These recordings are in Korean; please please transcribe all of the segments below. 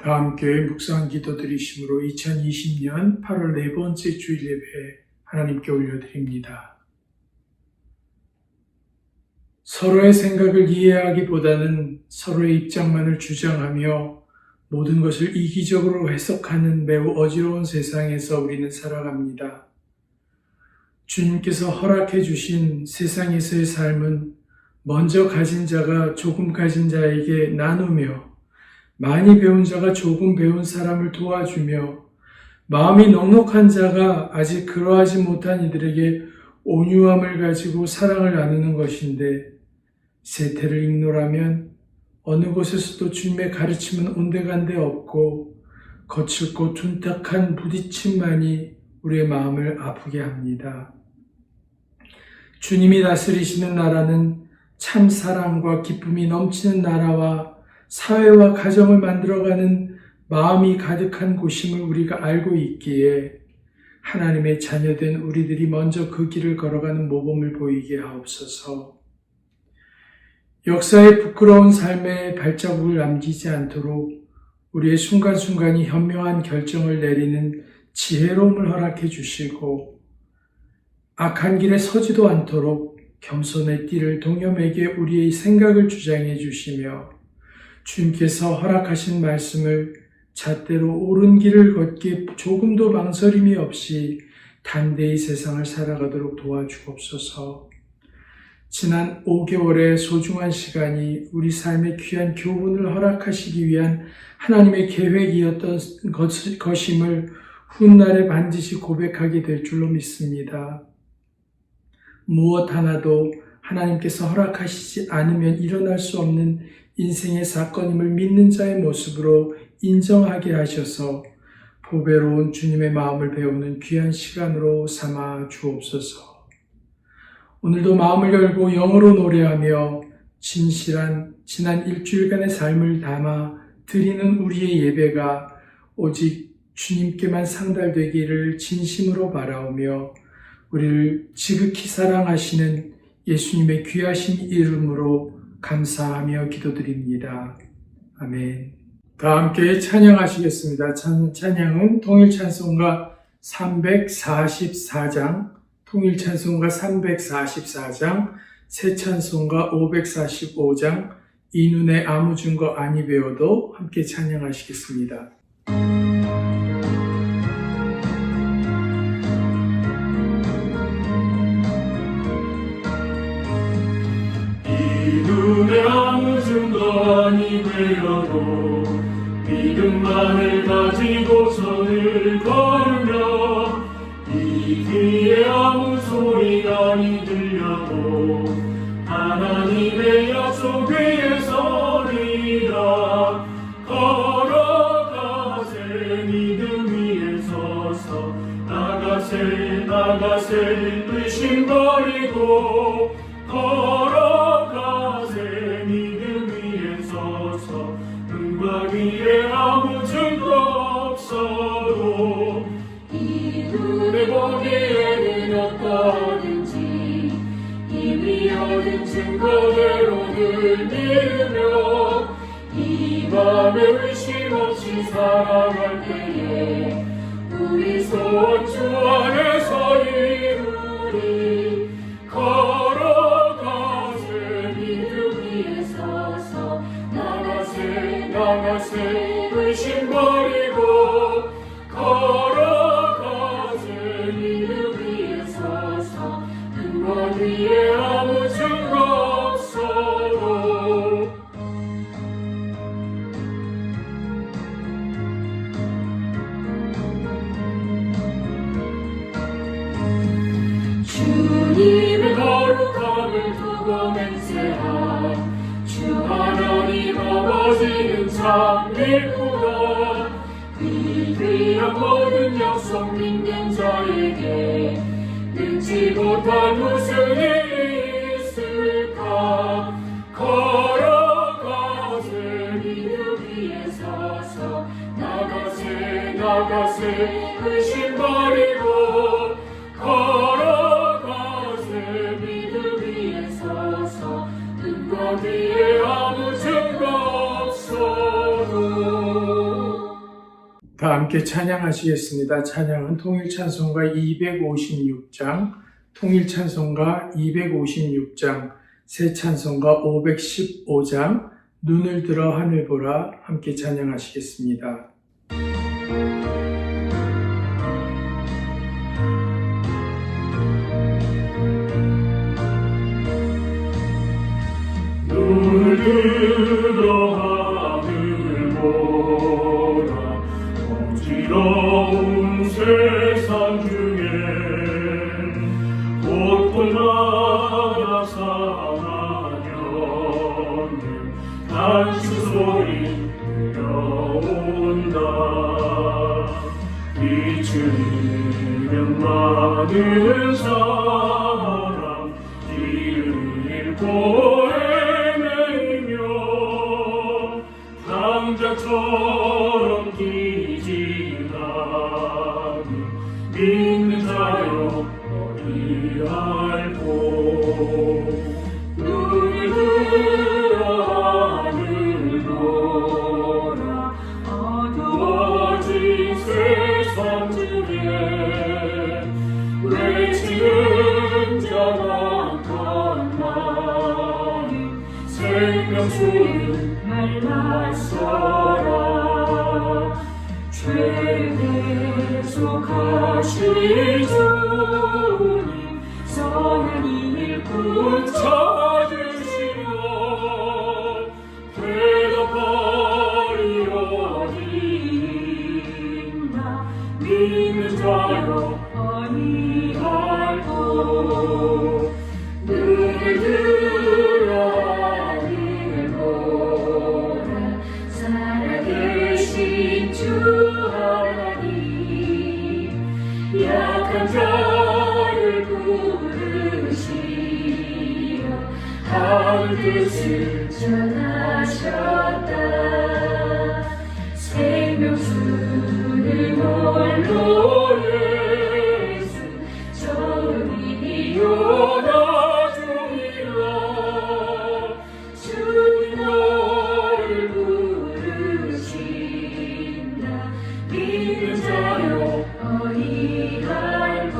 다함교회 묵상 기도 드리심으로 2020년 8월 네 번째 주일 예배 하나님께 올려드립니다. 서로의 생각을 이해하기보다는 서로의 입장만을 주장하며 모든 것을 이기적으로 해석하는 매우 어지러운 세상에서 우리는 살아갑니다. 주님께서 허락해 주신 세상에서의 삶은 먼저 가진 자가 조금 가진 자에게 나누며 많이 배운 자가 조금 배운 사람을 도와주며 마음이 넉넉한 자가 아직 그러하지 못한 이들에게 온유함을 가지고 사랑을 나누는 것인데, 세태를 igno라면 어느 곳에서도 주님의 가르침은 온데간데 없고 거칠고 둔탁한 부딪힘만이 우리의 마음을 아프게 합니다. 주님이 다스리시는 나라는 참 사랑과 기쁨이 넘치는 나라와 사회와 가정을 만들어가는 마음이 가득한 곳임을 우리가 알고 있기에 하나님의 자녀된 우리들이 먼저 그 길을 걸어가는 모범을 보이게 하옵소서. 역사의 부끄러운 삶의 발자국을 남기지 않도록 우리의 순간순간이 현명한 결정을 내리는 지혜로움을 허락해 주시고, 악한 길에 서지도 않도록 겸손의 띠를 동여매게 우리의 생각을 주장해 주시며, 주님께서 허락하신 말씀을 잣대로 옳은 길을 걷기에 조금도 망설임이 없이 담대히 세상을 살아가도록 도와주옵소서. 지난 5개월의 소중한 시간이 우리 삶의 귀한 교훈을 허락하시기 위한 하나님의 계획이었던 것임을 훗날에 반드시 고백하게 될 줄로 믿습니다. 무엇 하나도 하나님께서 허락하시지 않으면 일어날 수 없는 인생의 사건임을 믿는 자의 모습으로 인정하게 하셔서 보배로운 주님의 마음을 배우는 귀한 시간으로 삼아 주옵소서. 오늘도 마음을 열고 영으로 노래하며 진실한 지난 일주일간의 삶을 담아 드리는 우리의 예배가 오직 주님께만 상달되기를 진심으로 바라오며 우리를 지극히 사랑하시는 예수님의 귀하신 이름으로 감사하며 기도드립니다. 아멘. 다 함께 찬양하시겠습니다. 찬양은 통일찬송가 344장, 통일찬송가 344장, 새찬송가 545장, 이 눈에 아무 증거 아니 배워도 함께 찬양하시겠습니다. 눈에 아무 증거 아니 되어도 믿음만을 가지고 선을 걸으며 이 귀에 아무 소리가 아니 들려도 하나님의 약속 위에 서리라. 걸어가세 믿음 위에 서서 나가세 의심 버리고 걸어가세 믿음 위에 서서 은과 위에 아무 증거 없어도 이 눈에 보기에는 어떠든지 이미 얻은 증거대로를 믿으며 이 밤에 의심 없이 살아갈 때에 우리 소원 주 안에서 이루리. 걸어가세 믿음 위에 서서 나가세 의심 버리고 걸어가세 믿음 위에 서서 근거 위에 아무 증거 없어도 주님의 거룩함을 두고 맹세한 주 하나님 아버지는 참 믿구나. 그 귀한 모든 약속 믿는 자에게 능지 못한 무슨 일이 있을까. 걸어가세 믿음 위에 서서 나가세 의심 버리고 걸어가세 믿음 위에 서서 근거 뒤에 아무 증거 없어도 다 함께 찬양하시겠습니다. 찬양은 통일찬송가 256장, 통일찬송가 256장, 새찬송가 515장, 눈을 들어 하늘 보라 함께 찬양하시겠습니다. 눈을 들어 하늘 보라 어지러운 세상 중에 곳곳마다 상하여는 단추 소리 들려온다 빛을 잃은 많은 사람 길을 잃고 강자처럼 뛰지 않는 믿는 자여 어디 알고 눈을 들어 하늘 보라 어두워진 세상 중에 외치는 자가 많건 생명수는 말라서라 죄를 대속하실 주님 선한 일꾼 찾으시며 대답하리 어디 있나 믿는 자여 어디 알고 눈을 들어 살아계신 주 하나님 약한 자를 부르시어 하늘 뜻을 전하셨다 생명수는 홀로 예수 저음이 오나 중이라 주님 너를 부르신다 믿는 자여 어디 알고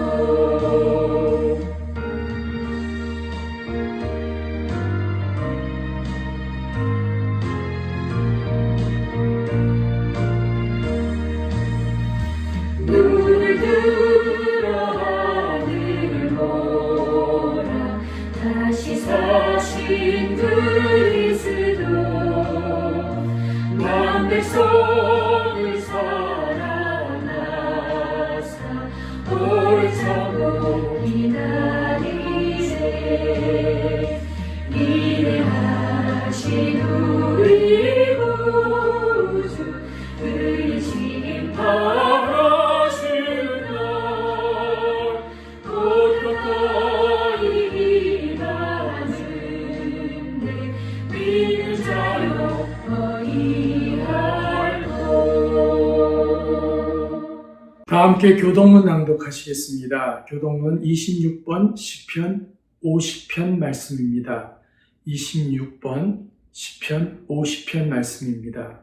눈을 들어 하늘 보라 다시 사신 그리스도 만 백성을 사랑하사 오래 참고 기다리세 인내하신 우리 구주 의심 바라시는 날 곧 가까이 일하는데 믿는 자여 어디 알고 다 함께 교동문 낭독하시겠습니다. 교동문 26번 시편 50편 말씀입니다. 26번 시편 50편 말씀입니다.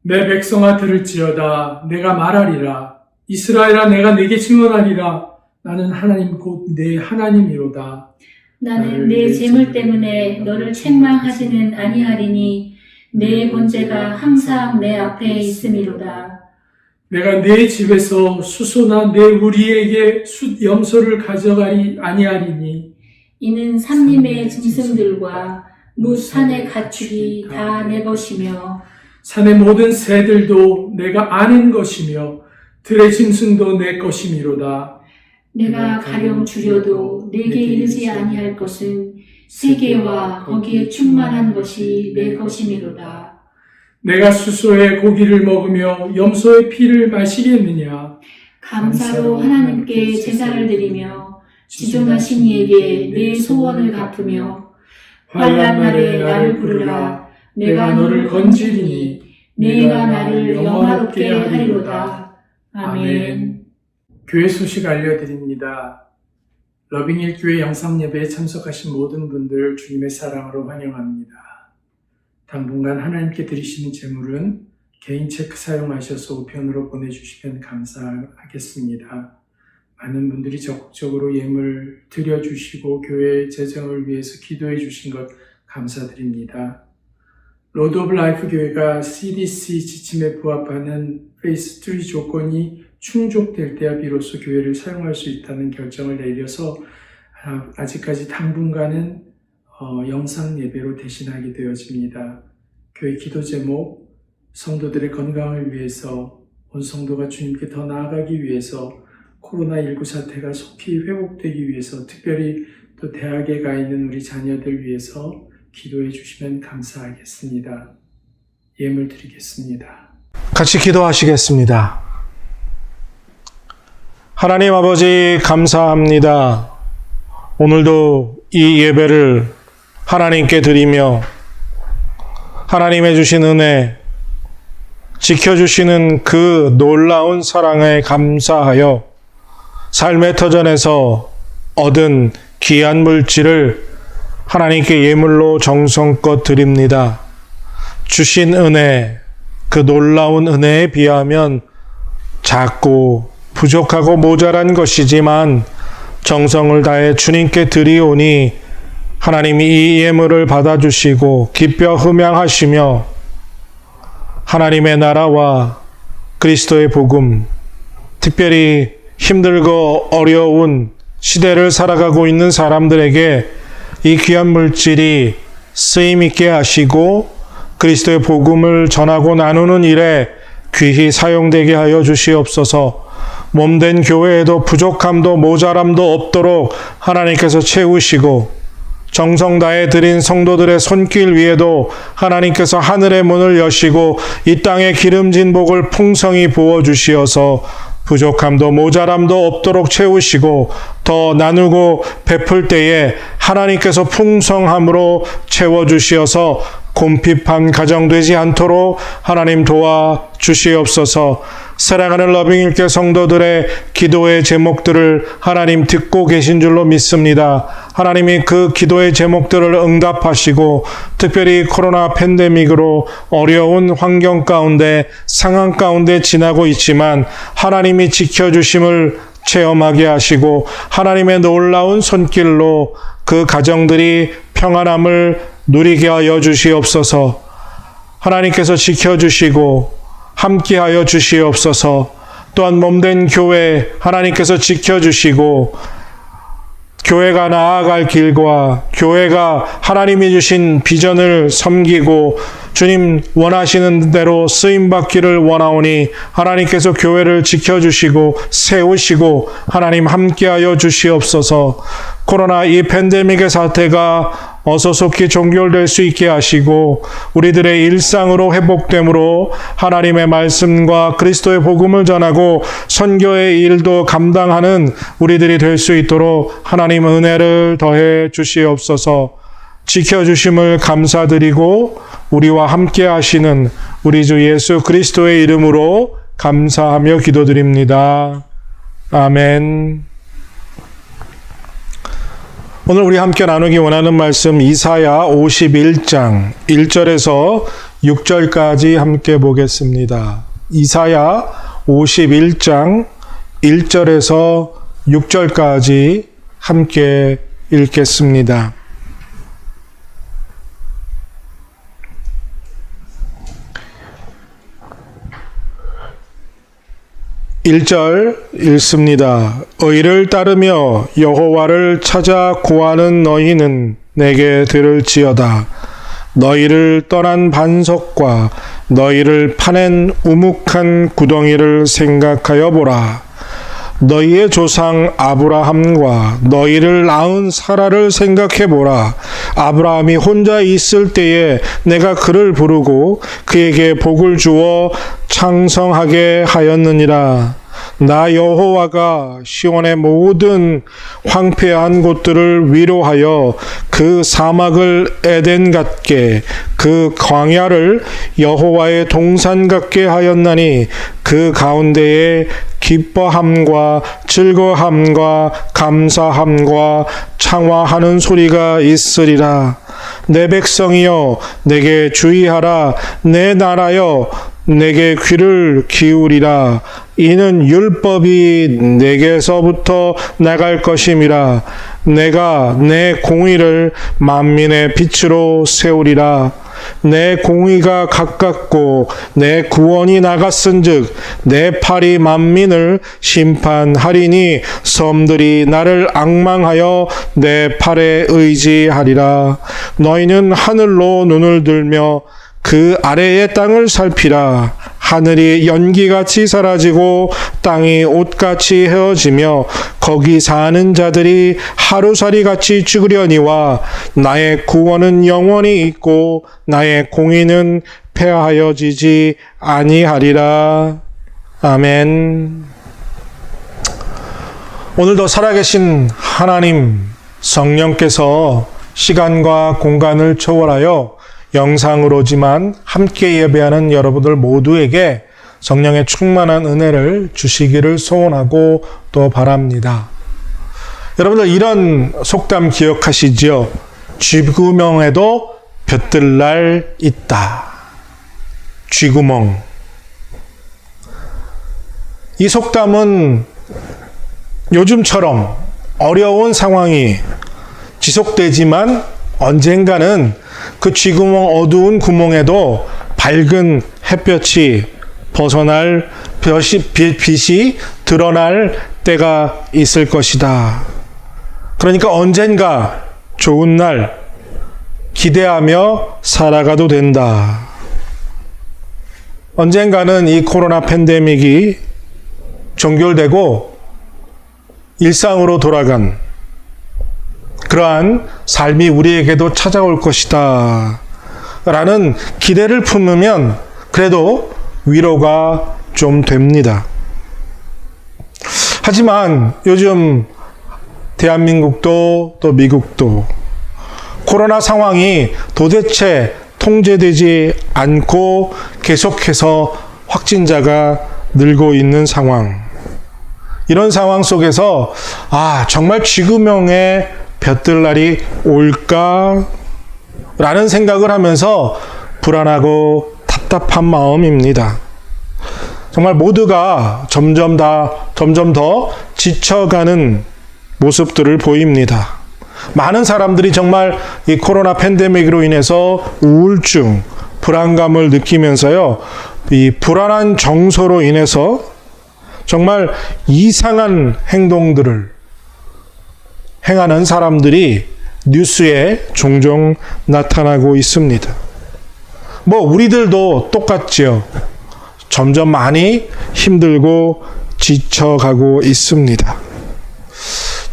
내 백성아 들을지어다 내가 말하리라 이스라엘아 내가 내게 증언하리라 나는 하나님 곧 내 하나님이로다. 나는 내 재물 때문에 너를 책망하지는 아니하리니 내 번제가 항상 내 앞에 있음이로다. 내가 내 집에서 수소나 내 우리에게 숫 염소를 가져가리 아니하리니 이는 산림의 짐승들과 무산의 가축이 다 내 것이며 산의 모든 새들도 내가 아는 것이며 들의 짐승도 내 것이미로다. 내가 가령 줄여도 내게 이르지 아니할 것은 세계와 거기에 충만한 것이 내 것이미로다. 내가 수소의 고기를 먹으며 염소의 피를 마시겠느냐. 감사로 하나님께 제사를 드리며 지존하신 이에게 내 소원을 갚으며 환난 날에 나를 부르라. 내가 너를 건지리니 내가 나를 영화롭게 하리로다. 아멘. 교회 소식 알려드립니다. 러빙힐교회 영상예배에 참석하신 모든 분들 주님의 사랑으로 환영합니다. 당분간 하나님께 드리시는 제물은 개인 체크 사용하셔서 우편으로 보내주시면 감사하겠습니다. 많은 분들이 적극적으로 예물 드려주시고 교회 재정을 위해서 기도해 주신 것 감사드립니다. 로드 오브 라이프 교회가 CDC 지침에 부합하는 페이스 3 조건이 충족될 때야 비로소 교회를 사용할 수 있다는 결정을 내려서 아직까지 당분간은 영상 예배로 대신하게 되어집니다. 교회 기도 제목, 성도들의 건강을 위해서, 온 성도가 주님께 더 나아가기 위해서, 코로나19 사태가 속히 회복되기 위해서, 특별히 또 대학에 가 있는 우리 자녀들 위해서 기도해 주시면 감사하겠습니다. 예물 드리겠습니다. 같이 기도하시겠습니다. 하나님 아버지 감사합니다. 오늘도 이 예배를 하나님께 드리며 하나님의 주신 은혜, 지켜주시는 그 놀라운 사랑에 감사하여 삶의 터전에서 얻은 귀한 물질을 하나님께 예물로 정성껏 드립니다. 주신 은혜, 그 놀라운 은혜에 비하면 작고 부족하고 모자란 것이지만 정성을 다해 주님께 드리오니 하나님이 이 예물을 받아주시고 기뻐 흠양하시며 하나님의 나라와 그리스도의 복음, 특별히 힘들고 어려운 시대를 살아가고 있는 사람들에게 이 귀한 물질이 쓰임 있게 하시고 그리스도의 복음을 전하고 나누는 일에 귀히 사용되게 하여 주시옵소서. 몸된 교회에도 부족함도 모자람도 없도록 하나님께서 채우시고 정성 다해 드린 성도들의 손길 위에도 하나님께서 하늘의 문을 여시고 이 땅에 기름진 복을 풍성히 부어주시어서 부족함도 모자람도 없도록 채우시고 더 나누고 베풀 때에 하나님께서 풍성함으로 채워주시어서 곰핍한 가정 되지 않도록 하나님 도와주시옵소서. 사랑하는 러빙일교 성도들의 기도의 제목들을 하나님 듣고 계신 줄로 믿습니다. 하나님이 그 기도의 제목들을 응답하시고 특별히 코로나 팬데믹으로 어려운 환경 가운데 상황 가운데 지나고 있지만 하나님이 지켜주심을 체험하게 하시고 하나님의 놀라운 손길로 그 가정들이 평안함을 누리게 하여 주시옵소서. 하나님께서 지켜주시고 함께하여 주시옵소서. 또한 몸된 교회 하나님께서 지켜주시고 교회가 나아갈 길과 교회가 하나님이 주신 비전을 섬기고 주님 원하시는 대로 쓰임받기를 원하오니 하나님께서 교회를 지켜주시고 세우시고 하나님 함께하여 주시옵소서. 코로나 이 팬데믹의 사태가 어서 속히 종결될 수 있게 하시고 우리들의 일상으로 회복됨으로 하나님의 말씀과 그리스도의 복음을 전하고 선교의 일도 감당하는 우리들이 될 수 있도록 하나님 은혜를 더해 주시옵소서. 지켜주심을 감사드리고 우리와 함께 하시는 우리 주 예수 그리스도의 이름으로 감사하며 기도드립니다. 아멘. 오늘 우리 함께 나누기 원하는 말씀 이사야 51장 1절에서 6절까지 함께 보겠습니다. 이사야 51장 1절에서 6절까지 함께 읽겠습니다. 1절 읽습니다. 의를 따르며 여호와를 찾아 구하는 너희는 내게 들을지어다. 너희를 떠난 반석과 너희를 파낸 우묵한 구덩이를 생각하여 보라. 너희의 조상 아브라함과 너희를 낳은 사라를 생각해 보라. 아브라함이 혼자 있을 때에 내가 그를 부르고 그에게 복을 주어 창성하게 하였느니라. 나 여호와가 시온의 모든 황폐한 곳들을 위로하여 그 사막을 에덴 같게 그 광야를 여호와의 동산 같게 하였나니 그 가운데에 기뻐함과 즐거함과 감사함과 창화하는 소리가 있으리라. 내 백성이여 내게 주의하라. 내 나라여 내게 귀를 기울이라. 이는 율법이 내게서부터 나갈 것임이라. 내가 내 공의를 만민의 빛으로 세우리라. 내 공의가 가깝고 내 구원이 나갔은즉 내 팔이 만민을 심판하리니 섬들이 나를 앙망하여 내 팔에 의지하리라. 너희는 하늘로 눈을 들며 그 아래의 땅을 살피라. 하늘이 연기같이 사라지고 땅이 옷같이 헤어지며 거기 사는 자들이 하루살이같이 죽으려니와 나의 구원은 영원히 있고 나의 공의는 폐하여지지 아니하리라. 아멘. 오늘도 살아계신 하나님 성령께서 시간과 공간을 초월하여 영상으로지만 함께 예배하는 여러분들 모두에게 성령의 충만한 은혜를 주시기를 소원하고 또 바랍니다. 여러분들 이런 속담 기억하시죠? 쥐구멍에도 볕들 있다. 쥐구멍. 이 속담은 요즘처럼 어려운 상황이 지속되지만 언젠가는 그 쥐구멍 어두운 구멍에도 밝은 햇볕이 벗어날 빛이 드러날 때가 있을 것이다. 그러니까 언젠가 좋은 날 기대하며 살아가도 된다. 언젠가는 이 코로나 팬데믹이 종결되고 일상으로 돌아간 그러한 삶이 우리에게도 찾아올 것이다 라는 기대를 품으면 그래도 위로가 좀 됩니다. 하지만 요즘 대한민국도 또 미국도 코로나 상황이 도대체 통제되지 않고 계속해서 확진자가 늘고 있는 상황. 이런 상황 속에서 정말 쥐구멍에 볕들 날이 올까? 라는 생각을 하면서 불안하고 답답한 마음입니다. 정말 모두가 점점 더 지쳐가는 모습들을 보입니다. 많은 사람들이 정말 이 코로나 팬데믹으로 인해서 우울증, 불안감을 느끼면서요, 이 불안한 정서로 인해서 정말 이상한 행동들을 행하는 사람들이 뉴스에 종종 나타나고 있습니다. 우리들도 똑같지요. 점점 많이 힘들고 지쳐가고 있습니다.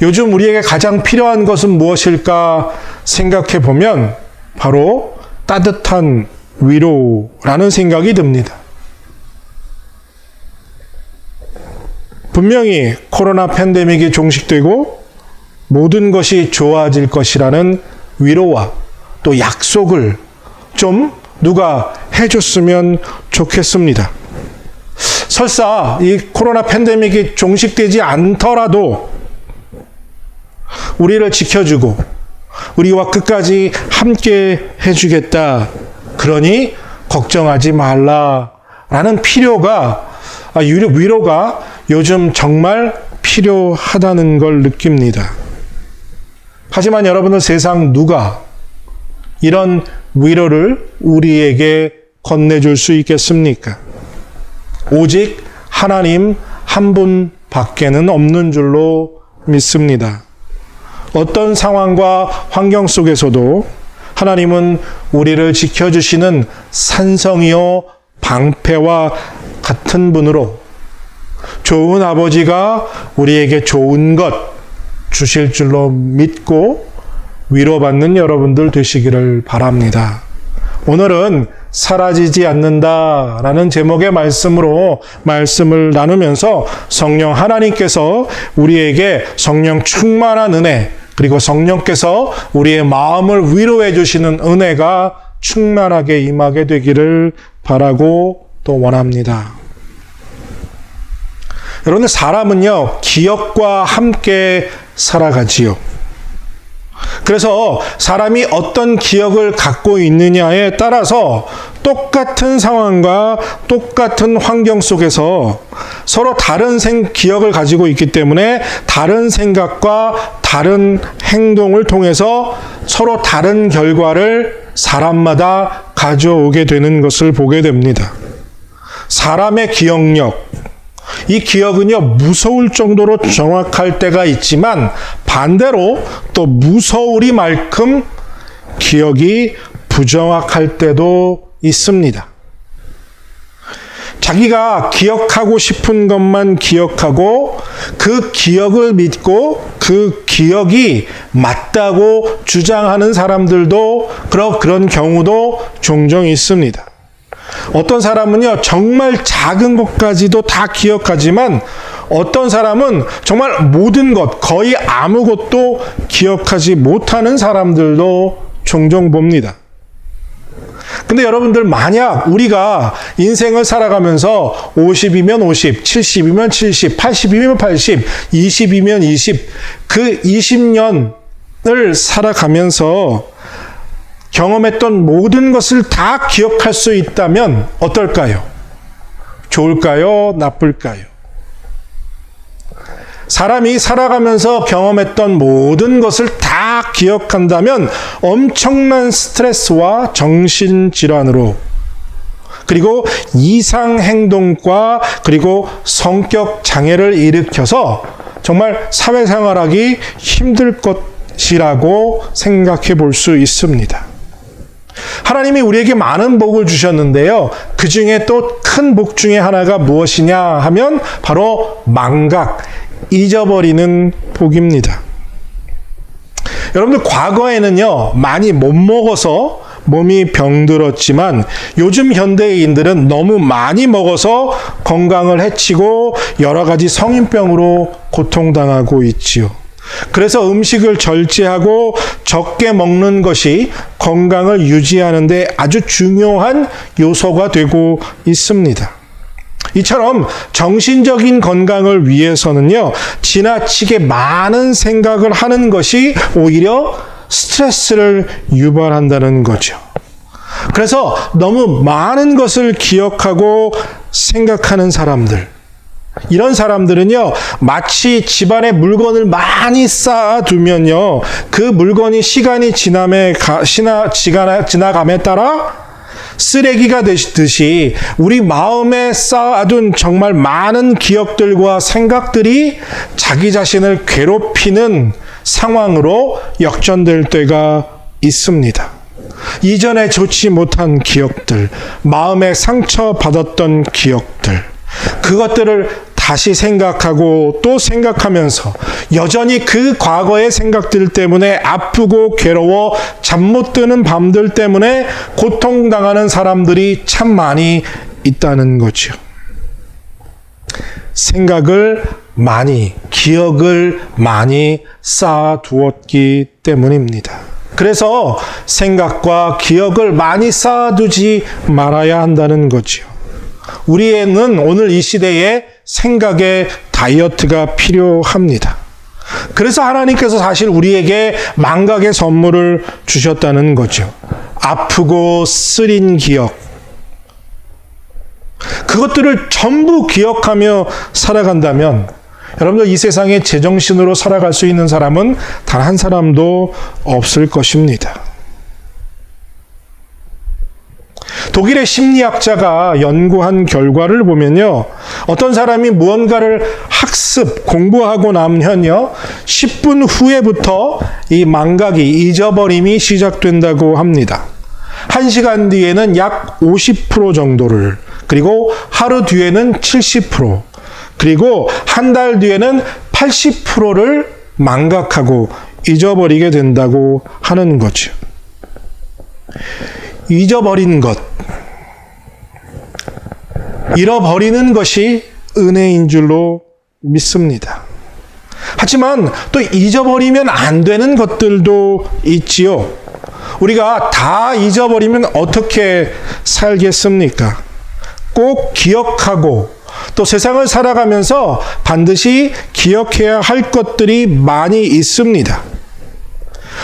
요즘 우리에게 가장 필요한 것은 무엇일까 생각해 보면 바로 따뜻한 위로라는 생각이 듭니다. 분명히 코로나 팬데믹이 종식되고 모든 것이 좋아질 것이라는 위로와 또 약속을 좀 누가 해줬으면 좋겠습니다. 설사 이 코로나 팬데믹이 종식되지 않더라도 우리를 지켜주고 우리와 끝까지 함께 해주겠다. 그러니 걱정하지 말라라는 위로가 요즘 정말 필요하다는 걸 느낍니다. 하지만 여러분은 세상 누가 이런 위로를 우리에게 건네줄 수 있겠습니까? 오직 하나님 한 분밖에는 없는 줄로 믿습니다. 어떤 상황과 환경 속에서도 하나님은 우리를 지켜주시는 산성이요 방패와 같은 분으로 좋은 아버지가 우리에게 좋은 것 주실 줄로 믿고 위로받는 여러분들 되시기를 바랍니다. 오늘은 사라지지 않는다라는 제목의 말씀을 나누면서 성령 하나님께서 우리에게 성령 충만한 은혜, 그리고 성령께서 우리의 마음을 위로해 주시는 은혜가 충만하게 임하게 되기를 바라고 또 원합니다. 여러분들, 사람은요, 기억과 함께 살아가지요. 그래서 사람이 어떤 기억을 갖고 있느냐에 따라서 똑같은 상황과 똑같은 환경 속에서 서로 다른 기억을 가지고 있기 때문에 다른 생각과 다른 행동을 통해서 서로 다른 결과를 사람마다 가져오게 되는 것을 보게 됩니다. 사람의 기억력, 이 기억은요, 무서울 정도로 정확할 때가 있지만 반대로 또 무서우리만큼 기억이 부정확할 때도 있습니다. 자기가 기억하고 싶은 것만 기억하고 그 기억을 믿고 그 기억이 맞다고 주장하는 사람들도 그런 경우도 종종 있습니다. 어떤 사람은요, 정말 작은 것까지도 다 기억하지만 어떤 사람은 정말 모든 것, 거의 아무것도 기억하지 못하는 사람들도 종종 봅니다. 근데 여러분들, 만약 우리가 인생을 살아가면서 50이면 50, 70이면 70, 80이면 80, 20이면 20, 그 20년을 살아가면서 경험했던 모든 것을 다 기억할 수 있다면 어떨까요? 좋을까요? 나쁠까요? 사람이 살아가면서 경험했던 모든 것을 다 기억한다면 엄청난 스트레스와 정신질환으로, 그리고 이상행동과 그리고 성격 장애를 일으켜서 정말 사회생활하기 힘들 것이라고 생각해 볼 수 있습니다. 하나님이 우리에게 많은 복을 주셨는데요, 그 중에 또 큰 복 중에 하나가 무엇이냐 하면 바로 망각, 잊어버리는 복입니다. 여러분들, 과거에는요, 많이 못 먹어서 몸이 병들었지만 요즘 현대인들은 너무 많이 먹어서 건강을 해치고 여러 가지 성인병으로 고통당하고 있지요. 그래서 음식을 절제하고 적게 먹는 것이 건강을 유지하는 데 아주 중요한 요소가 되고 있습니다. 이처럼 정신적인 건강을 위해서는요, 지나치게 많은 생각을 하는 것이 오히려 스트레스를 유발한다는 거죠. 그래서 너무 많은 것을 기억하고 생각하는 사람들, 이런 사람들은요, 마치 집안에 물건을 많이 쌓아두면요, 그 물건이 시간이 지나감에 따라 쓰레기가 되듯이 우리 마음에 쌓아둔 정말 많은 기억들과 생각들이 자기 자신을 괴롭히는 상황으로 역전될 때가 있습니다. 이전에 좋지 못한 기억들, 마음에 상처받았던 기억들, 그것들을 다시 생각하고 또 생각하면서 여전히 그 과거의 생각들 때문에 아프고 괴로워 잠 못 드는 밤들 때문에 고통당하는 사람들이 참 많이 있다는 거죠. 생각을 많이, 기억을 많이 쌓아두었기 때문입니다. 그래서 생각과 기억을 많이 쌓아두지 말아야 한다는 거죠. 우리에는 오늘 이 시대에 생각의 다이어트가 필요합니다. 그래서 하나님께서 사실 우리에게 망각의 선물을 주셨다는 거죠. 아프고 쓰린 기억, 그것들을 전부 기억하며 살아간다면 여러분들, 이 세상에 제정신으로 살아갈 수 있는 사람은 단 한 사람도 없을 것입니다. 독일의 심리학자가 연구한 결과를 보면요, 어떤 사람이 무언가를 공부하고 나면요, 10분 후에부터 이 망각이, 잊어버림이 시작된다고 합니다. 1시간 뒤에는 약 50% 정도를, 그리고 하루 뒤에는 70%, 그리고 한 달 뒤에는 80%를 망각하고 잊어버리게 된다고 하는 거죠. 잊어버린 것, 잃어버리는 것이 은혜인 줄로 믿습니다. 하지만 또 잊어버리면 안 되는 것들도 있지요. 우리가 다 잊어버리면 어떻게 살겠습니까? 꼭 기억하고 또 세상을 살아가면서 반드시 기억해야 할 것들이 많이 있습니다.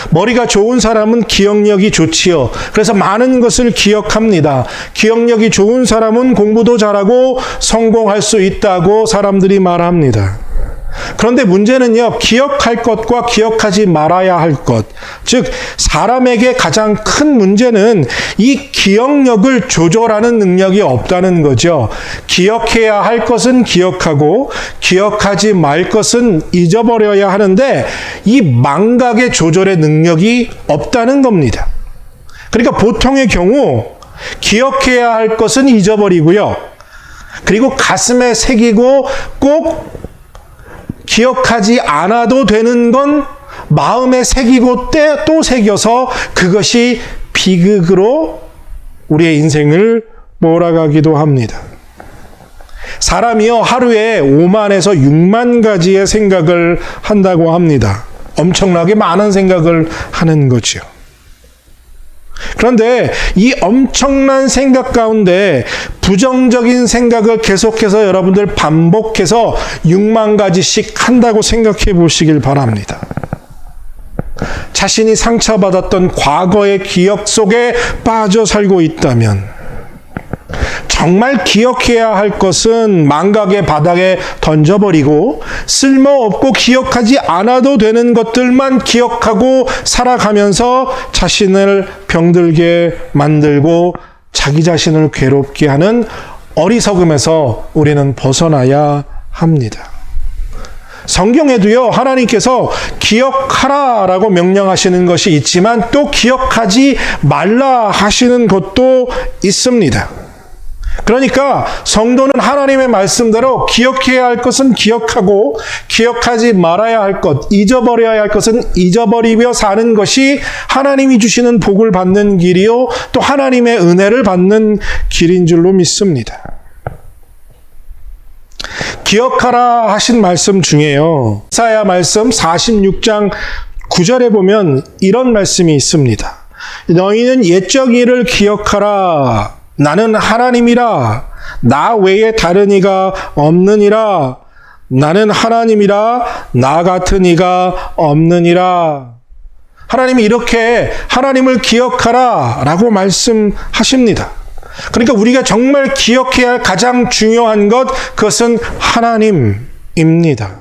머리가 좋은 사람은 기억력이 좋지요. 그래서 많은 것을 기억합니다. 기억력이 좋은 사람은 공부도 잘하고 성공할 수 있다고 사람들이 말합니다. 그런데 문제는요, 기억할 것과 기억하지 말아야 할 것. 즉, 사람에게 가장 큰 문제는 이 기억력을 조절하는 능력이 없다는 거죠. 기억해야 할 것은 기억하고, 기억하지 말 것은 잊어버려야 하는데, 이 망각의 조절의 능력이 없다는 겁니다. 그러니까 보통의 경우, 기억해야 할 것은 잊어버리고요. 그리고 가슴에 새기고 꼭 기억하지 않아도 되는 건 마음에 새기고 또 새겨서 그것이 비극으로 우리의 인생을 몰아가기도 합니다. 사람이요, 하루에 5만에서 6만 가지의 생각을 한다고 합니다. 엄청나게 많은 생각을 하는 거죠. 그런데 이 엄청난 생각 가운데 부정적인 생각을 계속해서 여러분들 반복해서 6만 가지씩 한다고 생각해 보시길 바랍니다. 자신이 상처받았던 과거의 기억 속에 빠져 살고 있다면 정말 기억해야 할 것은 망각의 바닥에 던져버리고 쓸모없고 기억하지 않아도 되는 것들만 기억하고 살아가면서 자신을 병들게 만들고 자기 자신을 괴롭게 하는 어리석음에서 우리는 벗어나야 합니다. 성경에도요, 하나님께서 기억하라라고 명령하시는 것이 있지만 또 기억하지 말라 하시는 것도 있습니다. 그러니까 성도는 하나님의 말씀대로 기억해야 할 것은 기억하고 기억하지 말아야 할 것, 잊어버려야 할 것은 잊어버리며 사는 것이 하나님이 주시는 복을 받는 길이요, 또 하나님의 은혜를 받는 길인 줄로 믿습니다. 기억하라 하신 말씀 중에요, 이사야 말씀 46장 9절에 보면 이런 말씀이 있습니다. 너희는 옛적 일을 기억하라. 나는 하나님이라. 나 외에 다른 이가 없느니라. 나는 하나님이라. 나 같은 이가 없느니라. 하나님이 이렇게 하나님을 기억하라 라고 말씀하십니다. 그러니까 우리가 정말 기억해야 할 가장 중요한 것, 그것은 하나님입니다.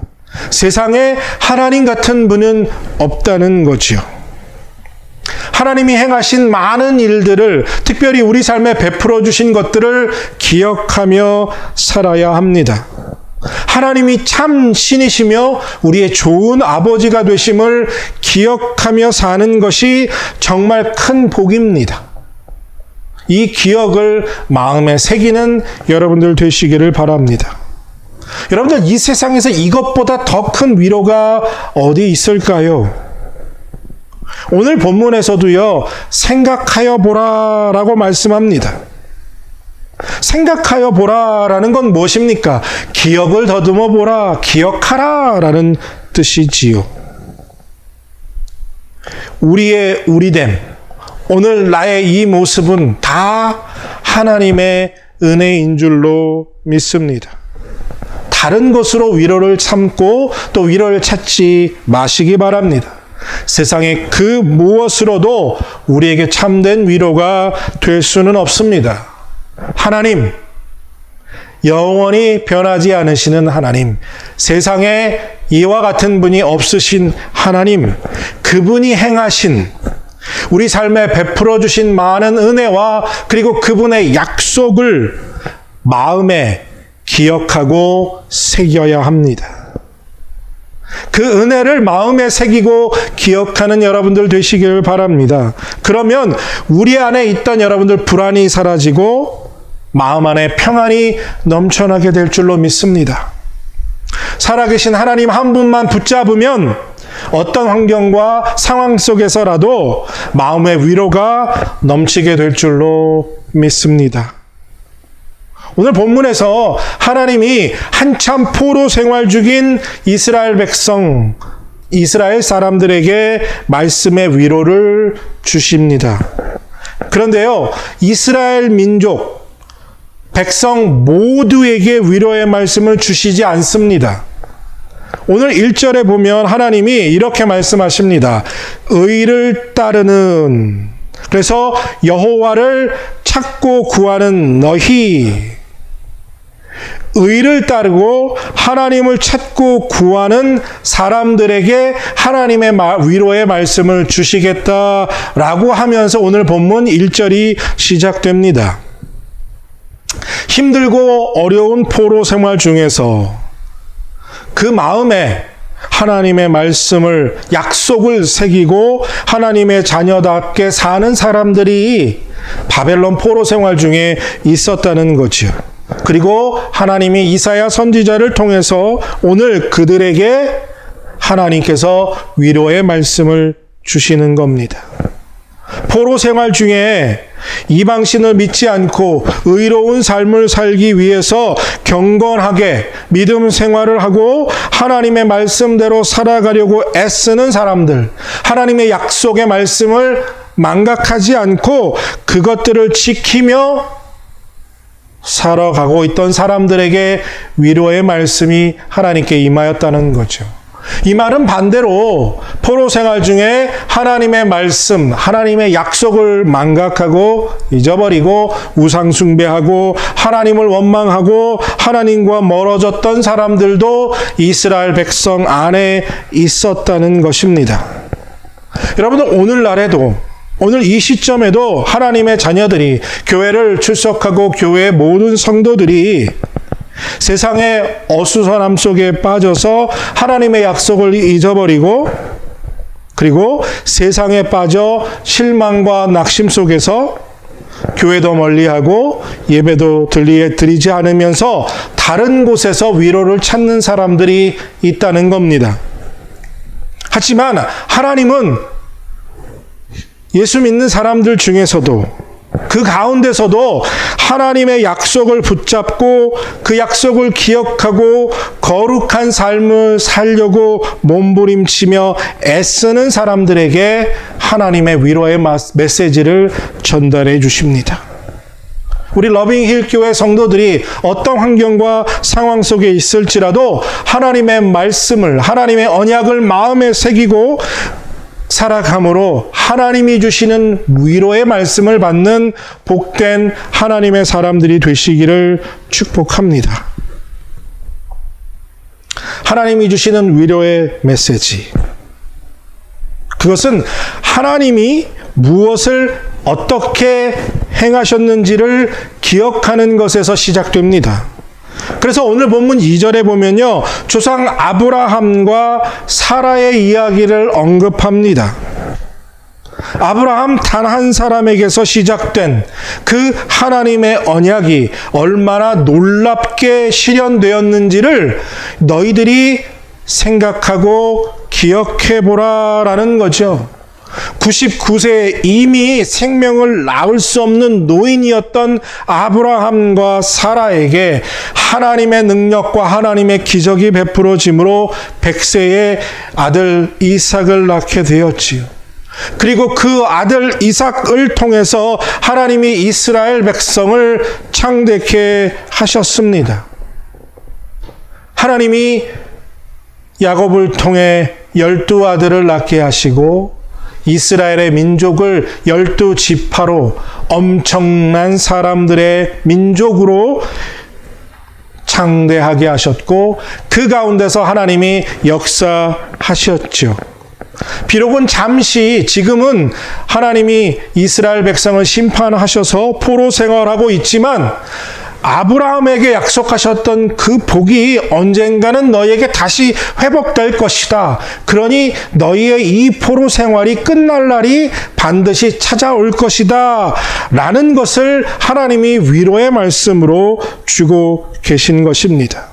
세상에 하나님 같은 분은 없다는 거지요. 하나님이 행하신 많은 일들을, 특별히 우리 삶에 베풀어 주신 것들을 기억하며 살아야 합니다. 하나님이 참 신이시며 우리의 좋은 아버지가 되심을 기억하며 사는 것이 정말 큰 복입니다. 이 기억을 마음에 새기는 여러분들 되시기를 바랍니다. 여러분들, 이 세상에서 이것보다 더 큰 위로가 어디 있을까요? 오늘 본문에서도요, 생각하여 보라라고 말씀합니다. 생각하여 보라라는 건 무엇입니까? 기억을 더듬어 보라, 기억하라라는 뜻이지요. 우리의 우리됨, 오늘 나의 이 모습은 다 하나님의 은혜인 줄로 믿습니다. 다른 것으로 위로를 참고 또 위로를 찾지 마시기 바랍니다. 세상의 그 무엇으로도 우리에게 참된 위로가 될 수는 없습니다. 하나님, 영원히 변하지 않으시는 하나님, 세상에 이와 같은 분이 없으신 하나님, 그분이 행하신 우리 삶에 베풀어 주신 많은 은혜와 그리고 그분의 약속을 마음에 기억하고 새겨야 합니다. 그 은혜를 마음에 새기고 기억하는 여러분들 되시길 바랍니다. 그러면 우리 안에 있던 여러분들 불안이 사라지고 마음 안에 평안이 넘쳐나게 될 줄로 믿습니다. 살아계신 하나님 한 분만 붙잡으면 어떤 환경과 상황 속에서라도 마음의 위로가 넘치게 될 줄로 믿습니다. 오늘 본문에서 하나님이 한참 포로 생활 중인 이스라엘 백성, 이스라엘 사람들에게 말씀의 위로를 주십니다. 그런데요, 이스라엘 민족, 백성 모두에게 위로의 말씀을 주시지 않습니다. 오늘 1절에 보면 하나님이 이렇게 말씀하십니다. 의를 따르는, 그래서 여호와를 찾고 구하는 너희, 의를 따르고 하나님을 찾고 구하는 사람들에게 하나님의 위로의 말씀을 주시겠다라고 하면서 오늘 본문 1절이 시작됩니다. 힘들고 어려운 포로 생활 중에서 그 마음에 하나님의 말씀을, 약속을 새기고 하나님의 자녀답게 사는 사람들이 바벨론 포로 생활 중에 있었다는 거지요. 그리고 하나님이 이사야 선지자를 통해서 오늘 그들에게 하나님께서 위로의 말씀을 주시는 겁니다. 포로 생활 중에 이방신을 믿지 않고 의로운 삶을 살기 위해서 경건하게 믿음 생활을 하고 하나님의 말씀대로 살아가려고 애쓰는 사람들, 하나님의 약속의 말씀을 망각하지 않고 그것들을 지키며 살아가고 있던 사람들에게 위로의 말씀이 하나님께 임하였다는 거죠. 이 말은 반대로 포로 생활 중에 하나님의 말씀, 하나님의 약속을 망각하고 잊어버리고 우상 숭배하고 하나님을 원망하고 하나님과 멀어졌던 사람들도 이스라엘 백성 안에 있었다는 것입니다. 여러분들 오늘날에도, 오늘 이 시점에도 하나님의 자녀들이, 교회를 출석하고 교회의 모든 성도들이 세상의 어수선함 속에 빠져서 하나님의 약속을 잊어버리고, 그리고 세상에 빠져 실망과 낙심 속에서 교회도 멀리하고 예배도 드리지 않으면서 다른 곳에서 위로를 찾는 사람들이 있다는 겁니다. 하지만 하나님은 예수 믿는 사람들 중에서도, 그 가운데서도 하나님의 약속을 붙잡고 그 약속을 기억하고 거룩한 삶을 살려고 몸부림치며 애쓰는 사람들에게 하나님의 위로의 메시지를 전달해 주십니다. 우리 러빙힐 교회 성도들이 어떤 환경과 상황 속에 있을지라도 하나님의 말씀을, 하나님의 언약을 마음에 새기고 살아감으로 하나님이 주시는 위로의 말씀을 받는 복된 하나님의 사람들이 되시기를 축복합니다. 하나님이 주시는 위로의 메시지, 그것은 하나님이 무엇을 어떻게 행하셨는지를 기억하는 것에서 시작됩니다. 그래서 오늘 본문 2절에 보면요, 조상 아브라함과 사라의 이야기를 언급합니다. 아브라함 단 한 사람에게서 시작된 그 하나님의 언약이 얼마나 놀랍게 실현되었는지를 너희들이 생각하고 기억해 보라라는 거죠. 99세에 이미 생명을 낳을 수 없는 노인이었던 아브라함과 사라에게 하나님의 능력과 하나님의 기적이 베풀어짐으로 100세의 아들 이삭을 낳게 되었지요. 그리고 그 아들 이삭을 통해서 하나님이 이스라엘 백성을 창대케 하셨습니다. 하나님이 야곱을 통해 12아들을 낳게 하시고 이스라엘의 민족을 12지파로 엄청난 사람들의 민족으로 창대하게 하셨고 그 가운데서 하나님이 역사하셨죠. 비록은 잠시, 지금은 하나님이 이스라엘 백성을 심판하셔서 포로 생활하고 있지만 아브라함에게 약속하셨던 그 복이 언젠가는 너희에게 다시 회복될 것이다. 그러니 너희의 이 포로 생활이 끝날 날이 반드시 찾아올 것이다. 라는 것을 하나님이 위로의 말씀으로 주고 계신 것입니다.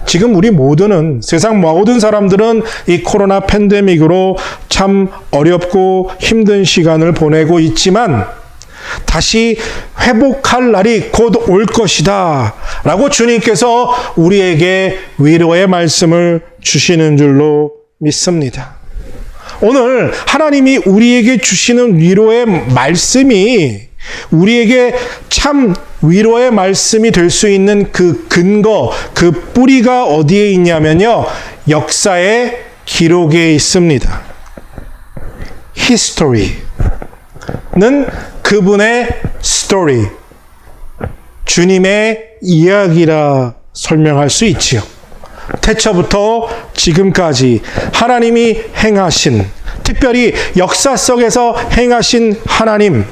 지금 우리 모두는, 세상 모든 사람들은 이 코로나 팬데믹으로 참 어렵고 힘든 시간을 보내고 있지만 다시 회복할 날이 곧 올 것이다 라고 주님께서 우리에게 위로의 말씀을 주시는 줄로 믿습니다. 오늘 하나님이 우리에게 주시는 위로의 말씀이 우리에게 참 위로의 말씀이 될 수 있는 그 근거, 그 뿌리가 어디에 있냐면요. 역사의 기록에 있습니다. History는 그분의 story, 주님의 이야기라 설명할 수 있지요. 태초부터 지금까지 하나님이 행하신, 특별히 역사 속에서 행하신 하나님,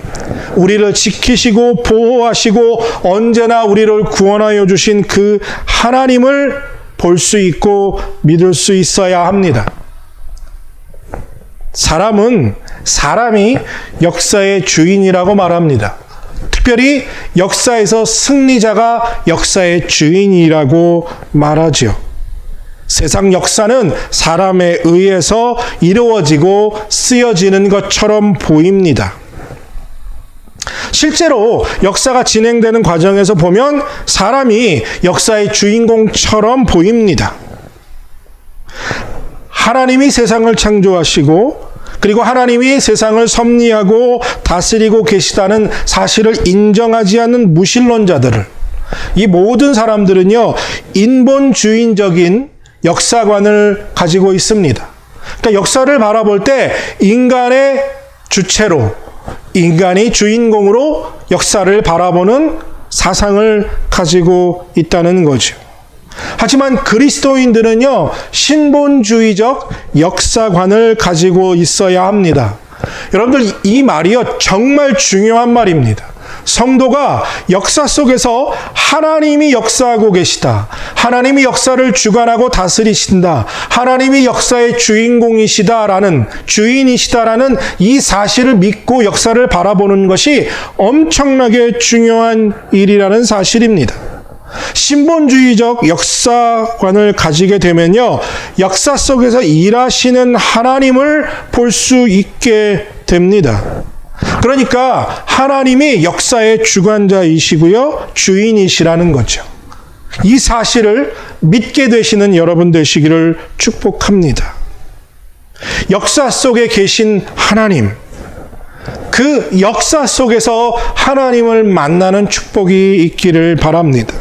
우리를 지키시고 보호하시고 언제나 우리를 구원하여 주신 그 하나님을 볼 수 있고 믿을 수 있어야 합니다. 사람이 역사의 주인이라고 말합니다. 특별히 역사에서 승리자가 역사의 주인이라고 말하죠. 세상 역사는 사람에 의해서 이루어지고 쓰여지는 것처럼 보입니다. 실제로 역사가 진행되는 과정에서 보면 사람이 역사의 주인공처럼 보입니다. 하나님이 세상을 창조하시고 그리고 하나님이 세상을 섭리하고 다스리고 계시다는 사실을 인정하지 않는 무신론자들을, 이 모든 사람들은요, 인본주의적인 역사관을 가지고 있습니다. 그러니까 역사를 바라볼 때 인간의 주체로, 인간이 주인공으로 역사를 바라보는 사상을 가지고 있다는 거죠. 하지만 그리스도인들은요, 신본주의적 역사관을 가지고 있어야 합니다. 여러분들, 이 말이요, 정말 중요한 말입니다. 성도가 역사 속에서 하나님이 역사하고 계시다, 하나님이 역사를 주관하고 다스리신다, 하나님이 역사의 주인공이시다라는, 주인이시다라는 이 사실을 믿고 역사를 바라보는 것이 엄청나게 중요한 일이라는 사실입니다. 신본주의적 역사관을 가지게 되면요, 역사 속에서 일하시는 하나님을 볼 수 있게 됩니다. 그러니까 하나님이 역사의 주관자이시고요, 주인이시라는 거죠. 이 사실을 믿게 되시는 여러분 되시기를 축복합니다. 역사 속에 계신 하나님, 그 역사 속에서 하나님을 만나는 축복이 있기를 바랍니다.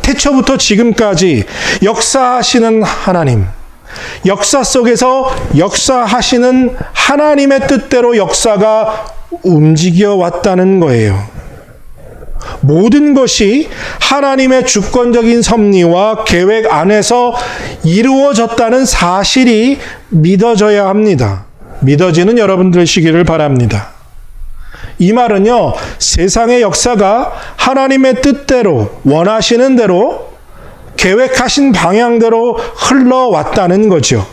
태초부터 지금까지 역사하시는 하나님, 역사 속에서 역사하시는 하나님의 뜻대로 역사가 움직여 왔다는 거예요. 모든 것이 하나님의 주권적인 섭리와 계획 안에서 이루어졌다는 사실이 믿어져야 합니다. 믿어지는 여러분 되시기를 바랍니다. 이 말은요, 세상의 역사가 하나님의 뜻대로, 원하시는 대로, 계획하신 방향대로 흘러왔다는 거죠.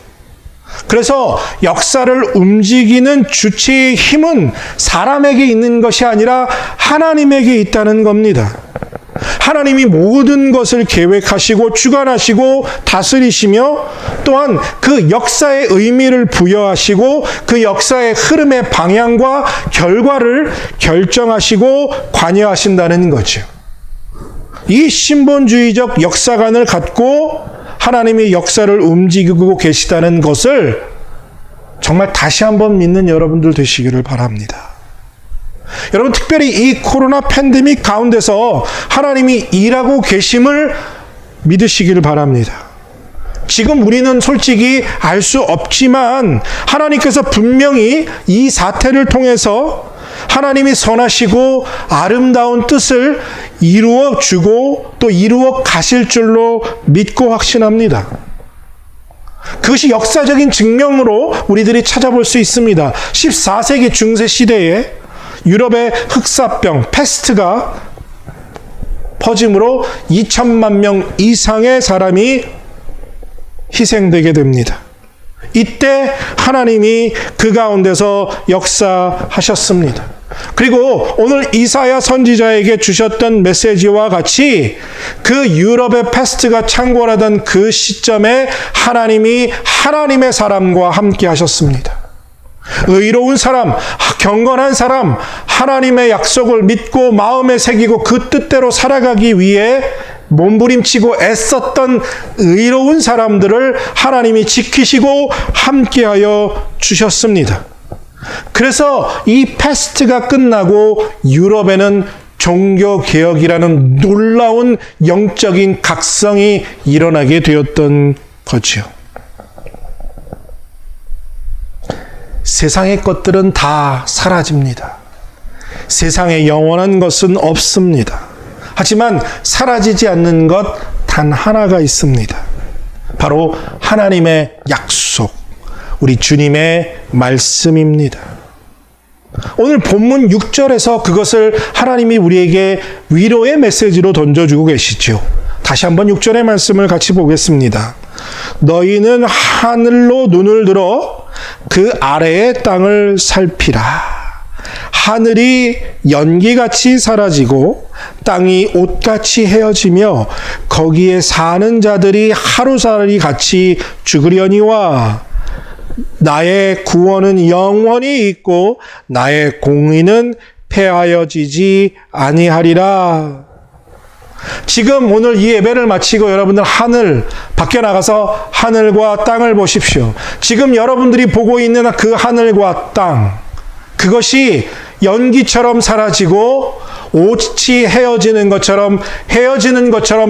그래서 역사를 움직이는 주체의 힘은 사람에게 있는 것이 아니라 하나님에게 있다는 겁니다. 하나님이 모든 것을 계획하시고 주관하시고 다스리시며, 또한 그 역사의 의미를 부여하시고 그 역사의 흐름의 방향과 결과를 결정하시고 관여하신다는 거죠. 이 신본주의적 역사관을 갖고 하나님이 역사를 움직이고 계시다는 것을 정말 다시 한번 믿는 여러분들 되시기를 바랍니다. 여러분, 특별히 이 코로나 팬데믹 가운데서 하나님이 일하고 계심을 믿으시기를 바랍니다. 지금 우리는 솔직히 알 수 없지만 하나님께서 분명히 이 사태를 통해서 하나님이 선하시고 아름다운 뜻을 이루어 주고 또 이루어 가실 줄로 믿고 확신합니다. 그것이 역사적인 증명으로 우리들이 찾아볼 수 있습니다. 14세기 중세 시대에 유럽의 흑사병, 패스트가 퍼짐으로 2천만 명 이상의 사람이 희생되게 됩니다. 이때 하나님이 그 가운데서 역사하셨습니다. 그리고 오늘 이사야 선지자에게 주셨던 메시지와 같이 그 유럽의 패스트가 창궐하던 그 시점에 하나님이 하나님의 사람과 함께 하셨습니다. 의로운 사람, 경건한 사람, 하나님의 약속을 믿고 마음에 새기고 그 뜻대로 살아가기 위해 몸부림치고 애썼던 의로운 사람들을 하나님이 지키시고 함께하여 주셨습니다. 그래서 이 패스트가 끝나고 유럽에는 종교개혁이라는 놀라운 영적인 각성이 일어나게 되었던 거지요. 세상의 것들은 다 사라집니다. 세상에 영원한 것은 없습니다. 하지만 사라지지 않는 것 단 하나가 있습니다. 바로 하나님의 약속, 우리 주님의 말씀입니다. 오늘 본문 6절에서 그것을 하나님이 우리에게 위로의 메시지로 던져주고 계시죠. 다시 한번 6절의 말씀을 같이 보겠습니다. 너희는 하늘로 눈을 들어 그 아래의 땅을 살피라. 하늘이 연기같이 사라지고 땅이 옷같이 헤어지며 거기에 사는 자들이 하루살이 같이 죽으려니와 나의 구원은 영원히 있고 나의 공의는 폐하여지지 아니하리라. 지금 오늘 이 예배를 마치고 여러분들 하늘 밖에 나가서 하늘과 땅을 보십시오. 지금 여러분들이 보고 있는 그 하늘과 땅, 그것이 연기처럼 사라지고 옷이 헤어지는 것처럼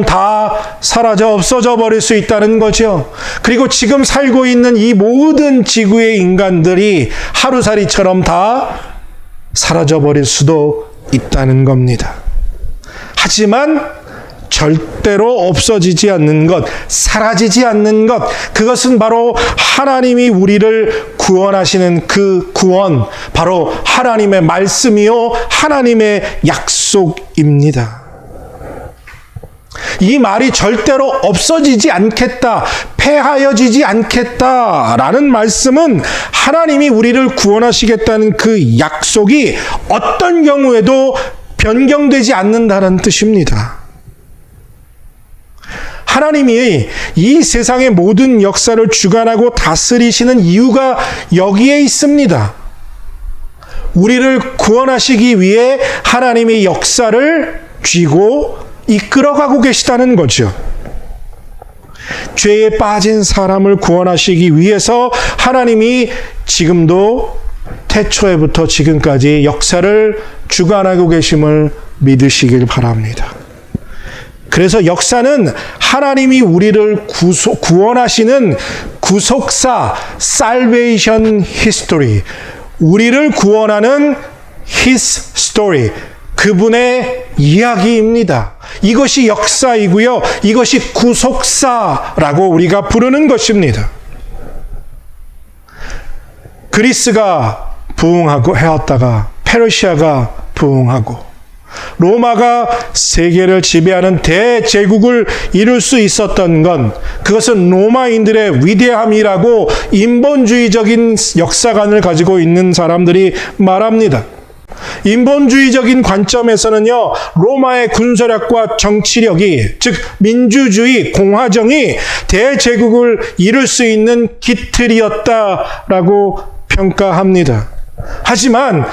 다 사라져 없어져 버릴 수 있다는 거죠. 그리고 지금 살고 있는 이 모든 지구의 인간들이 하루살이처럼 다 사라져 버릴 수도 있다는 겁니다. 하지만 절대로 없어지지 않는 것, 사라지지 않는 것, 그것은 바로 하나님이 우리를 구원하시는 그 구원, 바로 하나님의 말씀이요 하나님의 약속입니다. 이 말이 절대로 없어지지 않겠다, 폐하여지지 않겠다라는 말씀은 하나님이 우리를 구원하시겠다는 그 약속이 어떤 경우에도 변경되지 않는다는 뜻입니다. 하나님이 이 세상의 모든 역사를 주관하고 다스리시는 이유가 여기에 있습니다. 우리를 구원하시기 위해 하나님의 역사를 쥐고 이끌어가고 계시다는 거죠. 죄에 빠진 사람을 구원하시기 위해서 하나님이 지금도 태초에부터 지금까지 역사를 주관하고 계심을 믿으시길 바랍니다. 그래서 역사는 하나님이 우리를 구원하시는 구속사, salvation history, 우리를 구원하는 his story, 그분의 이야기입니다. 이것이 역사이고요. 이것이 구속사라고 우리가 부르는 것입니다. 그리스가 부흥하고 해왔다가 페르시아가 부흥하고 로마가 세계를 지배하는 대제국을 이룰 수 있었던 건 그것은 로마인들의 위대함이라고 인본주의적인 역사관을 가지고 있는 사람들이 말합니다. 인본주의적인 관점에서는요, 로마의 군사력과 정치력이, 즉 민주주의, 공화정이 대제국을 이룰 수 있는 기틀이었다라고 평가합니다. 하지만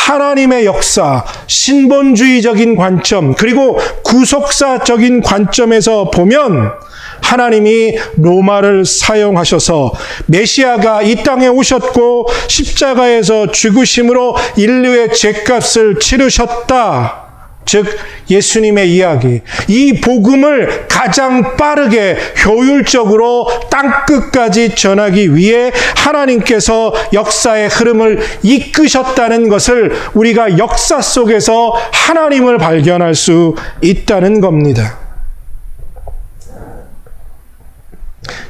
하나님의 역사, 신본주의적인 관점, 그리고 구속사적인 관점에서 보면 하나님이 로마를 사용하셔서 메시아가 이 땅에 오셨고 십자가에서 죽으심으로 인류의 죄값을 치르셨다. 즉 예수님의 이야기, 이 복음을 가장 빠르게 효율적으로 땅끝까지 전하기 위해 하나님께서 역사의 흐름을 이끄셨다는 것을 우리가 역사 속에서 하나님을 발견할 수 있다는 겁니다.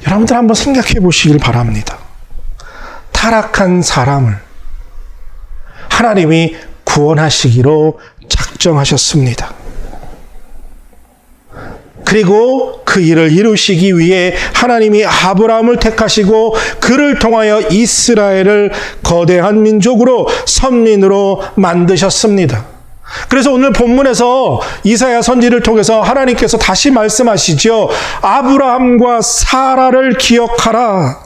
여러분들 한번 생각해 보시길 바랍니다. 타락한 사람을 하나님이 구원하시기로 작정하셨습니다. 그리고 그 일을 이루시기 위해 하나님이 아브라함을 택하시고 그를 통하여 이스라엘을 거대한 민족으로 선민으로 만드셨습니다. 그래서 오늘 본문에서 이사야 선지를 통해서 하나님께서 다시 말씀하시죠. 아브라함과 사라를 기억하라.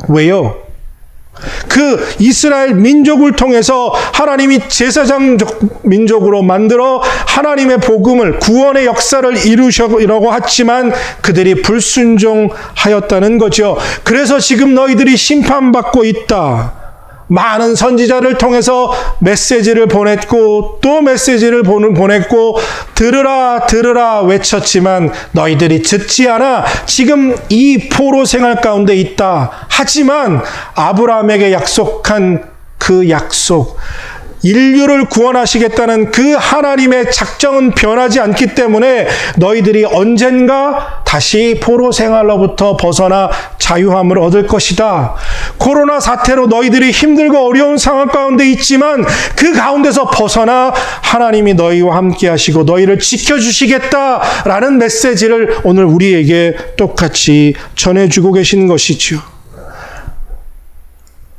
왜요? 그 이스라엘 민족을 통해서 하나님이 제사장적 민족으로 만들어 하나님의 복음을, 구원의 역사를 이루려고 했지만 그들이 불순종하였다는 거죠. 그래서 지금 너희들이 심판받고 있다 많은 선지자를 통해서 메시지를 보냈고 또 메시지를 보냈고 들으라 들으라 외쳤지만 너희들이 듣지 않아 지금 이 포로 생활 가운데 있다. 하지만 아브라함에게 약속한 그 약속, 인류를 구원하시겠다는 그 하나님의 작정은 변하지 않기 때문에 너희들이 언젠가 다시 포로 생활로부터 벗어나 자유함을 얻을 것이다. 코로나 사태로 너희들이 힘들고 어려운 상황 가운데 있지만 그 가운데서 벗어나 하나님이 너희와 함께 하시고 너희를 지켜주시겠다라는 메시지를 오늘 우리에게 똑같이 전해주고 계신 것이죠.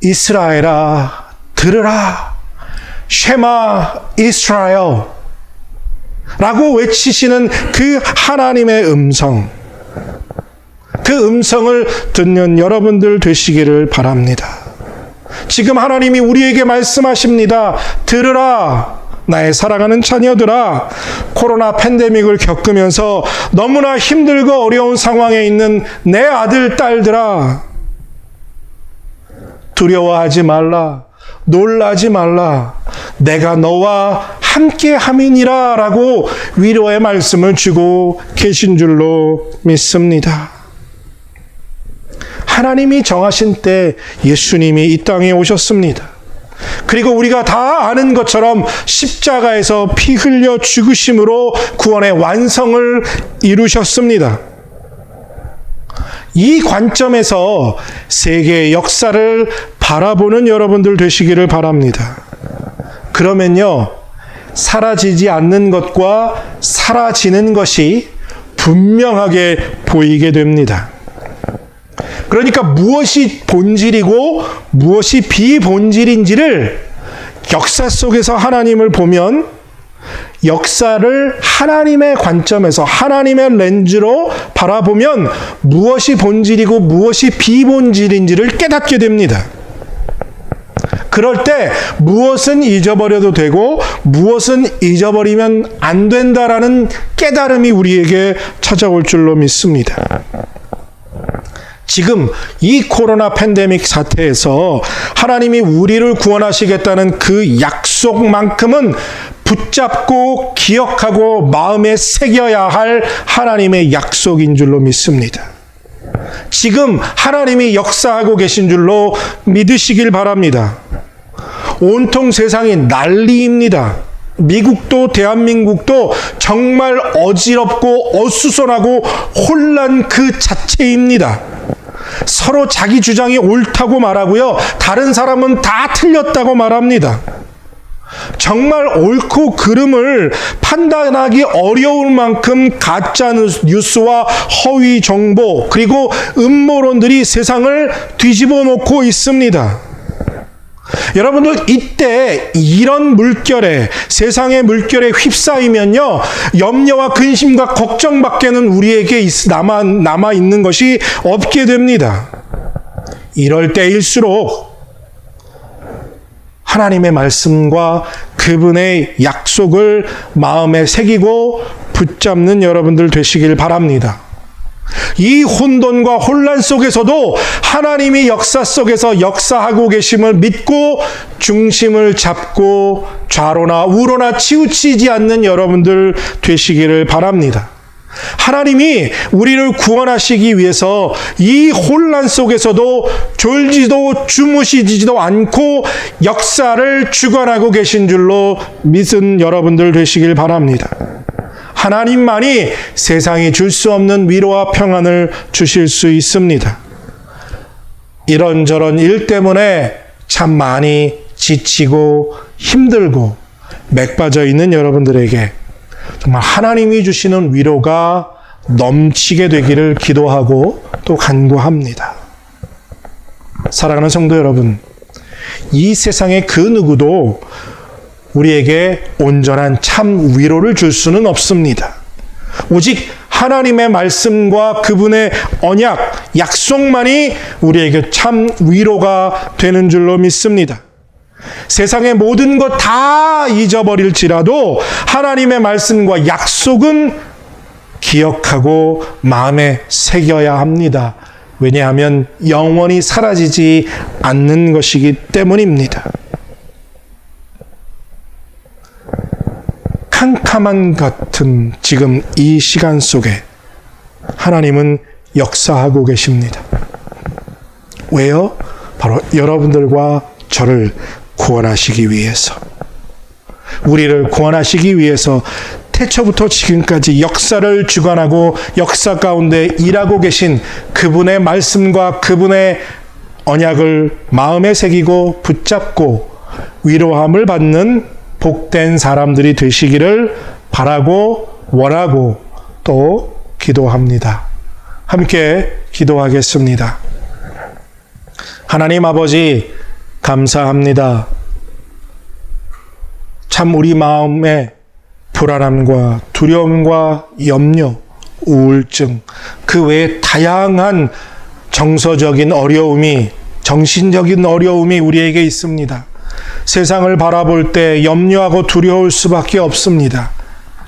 이스라엘아 들으라. 쉐마 이스라엘 라고 외치시는 그 하나님의 음성, 그 음성을 듣는 여러분들 되시기를 바랍니다. 지금 하나님이 우리에게 말씀하십니다. 들으라 나의 사랑하는 자녀들아, 코로나 팬데믹을 겪으면서 너무나 힘들고 어려운 상황에 있는 내 아들 딸들아, 두려워하지 말라. 놀라지 말라. 내가 너와 함께 함이니라 라고 위로의 말씀을 주고 계신 줄로 믿습니다. 하나님이 정하신 때 예수님이 이 땅에 오셨습니다. 그리고 우리가 다 아는 것처럼 십자가에서 피 흘려 죽으심으로 구원의 완성을 이루셨습니다. 이 관점에서 세계의 역사를 바라보는 여러분들 되시기를 바랍니다. 그러면요, 사라지지 않는 것과 사라지는 것이 분명하게 보이게 됩니다. 그러니까 무엇이 본질이고 무엇이 비본질인지를 역사 속에서 하나님을 보면 역사를 하나님의 관점에서 하나님의 렌즈로 바라보면 무엇이 본질이고 무엇이 비본질인지를 깨닫게 됩니다. 그럴 때 무엇은 잊어버려도 되고 무엇은 잊어버리면 안 된다라는 깨달음이 우리에게 찾아올 줄로 믿습니다. 지금 이 코로나 팬데믹 사태에서 하나님이 우리를 구원하시겠다는 그 약속만큼은 붙잡고 기억하고 마음에 새겨야 할 하나님의 약속인 줄로 믿습니다. 지금 하나님이 역사하고 계신 줄로 믿으시길 바랍니다. 온통 세상이 난리입니다. 미국도 대한민국도 정말 어지럽고 어수선하고 혼란 그 자체입니다. 서로 자기 주장이 옳다고 말하고요. 다른 사람은 다 틀렸다고 말합니다. 정말 옳고 그름을 판단하기 어려울 만큼 가짜 뉴스와 허위 정보 그리고 음모론들이 세상을 뒤집어 놓고 있습니다. 여러분들 이때 이런 물결에 세상의 물결에 휩싸이면요 염려와 근심과 걱정밖에는 우리에게 남아 있는 것이 없게 됩니다. 이럴 때일수록 하나님의 말씀과 그분의 약속을 마음에 새기고 붙잡는 여러분들 되시길 바랍니다. 이 혼돈과 혼란 속에서도 하나님이 역사 속에서 역사하고 계심을 믿고 중심을 잡고 좌로나 우로나 치우치지 않는 여러분들 되시기를 바랍니다. 하나님이 우리를 구원하시기 위해서 이 혼란 속에서도 졸지도 주무시지도 않고 역사를 주관하고 계신 줄로 믿은 여러분들 되시길 바랍니다. 하나님만이 세상이 줄 수 없는 위로와 평안을 주실 수 있습니다. 이런저런 일 때문에 참 많이 지치고 힘들고 맥빠져 있는 여러분들에게 정말 하나님이 주시는 위로가 넘치게 되기를 기도하고 또 간구합니다. 사랑하는 성도 여러분, 이 세상의 그 누구도 우리에게 온전한 참 위로를 줄 수는 없습니다. 오직 하나님의 말씀과 그분의 언약, 약속만이 우리에게 참 위로가 되는 줄로 믿습니다. 세상의 모든 것 다 잊어버릴지라도 하나님의 말씀과 약속은 기억하고 마음에 새겨야 합니다. 왜냐하면 영원히 사라지지 않는 것이기 때문입니다. 캄캄한 같은 지금 이 시간 속에 하나님은 역사하고 계십니다. 왜요? 바로 여러분들과 저를 구원하시기 위해서, 우리를 구원하시기 위해서 태초부터 지금까지 역사를 주관하고 역사 가운데 일하고 계신 그분의 말씀과 그분의 언약을 마음에 새기고 붙잡고 위로함을 받는 복된 사람들이 되시기를 바라고 원하고 또 기도합니다. 함께 기도하겠습니다. 하나님 아버지, 감사합니다. 참 우리 마음에 불안함과 두려움과 염려, 우울증, 그 외에 다양한 정서적인 어려움이, 정신적인 어려움이 우리에게 있습니다. 세상을 바라볼 때 염려하고 두려울 수밖에 없습니다.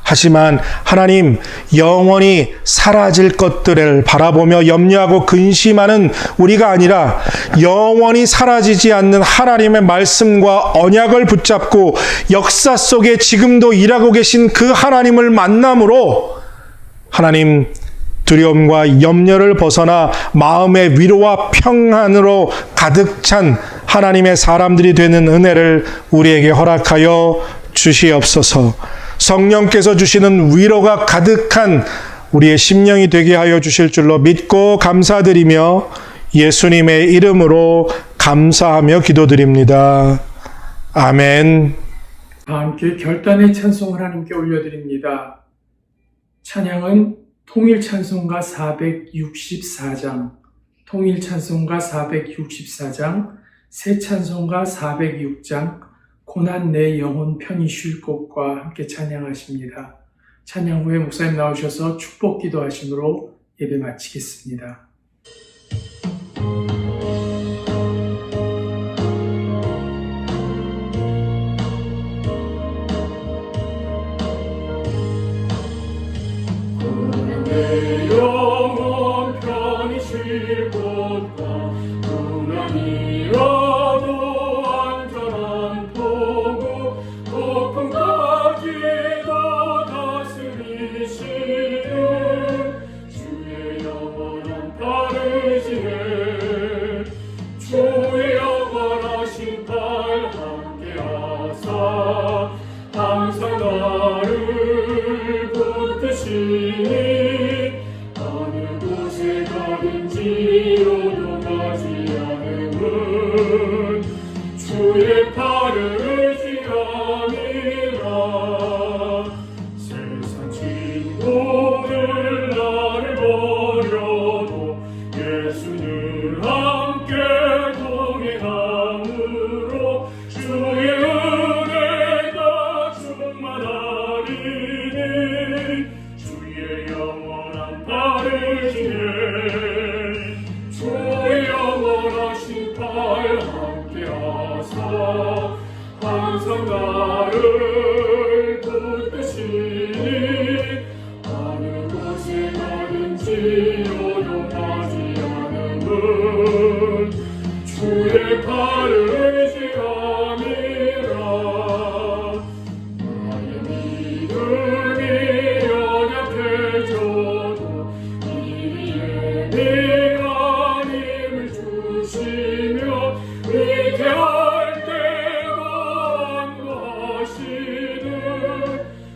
하지만 하나님, 영원히 사라질 것들을 바라보며 염려하고 근심하는 우리가 아니라 영원히 사라지지 않는 하나님의 말씀과 언약을 붙잡고 역사 속에 지금도 일하고 계신 그 하나님을 만남으로 하나님, 두려움과 염려를 벗어나 마음의 위로와 평안으로 가득 찬 하나님의 사람들이 되는 은혜를 우리에게 허락하여 주시옵소서. 성령께서 주시는 위로가 가득한 우리의 심령이 되게 하여 주실 줄로 믿고 감사드리며 예수님의 이름으로 감사하며 기도드립니다. 아멘. 함께 결단의 찬송을 하나님께 올려드립니다. 찬양은 통일찬송가 464장, 통일찬송가 464장, 새찬송가 406장, 고난 내 영혼 편히 쉴 곳과 함께 찬양하십니다. 찬양 후에 목사님 나오셔서 축복 기도하심으로 예배 마치겠습니다. 내 영혼 편히 쉴 곳과 고난이라도 안전한 도구 폭풍까지도 다스리시는 주의 영원한 바르시네 주의 영원하신 발 함께하사 항상 나를 붙드시니 어느 곳에 가든지 요동하지 않음은 주의 팔을 지함이라 세상 친구들 나를 버려도 예수는 함께 동행함으로 주의 은혜가 충만하리니 주의 영원한 발을 지내 주의 영원하신 발 함께하사 항상 나를 붙드시니 어느 곳에 가든지 요동하지 않음은 주의 발을 지함이라 나의 믿음이 연약해져도 이리에 네가 힘을 주시며 위태할 때도 안도하시는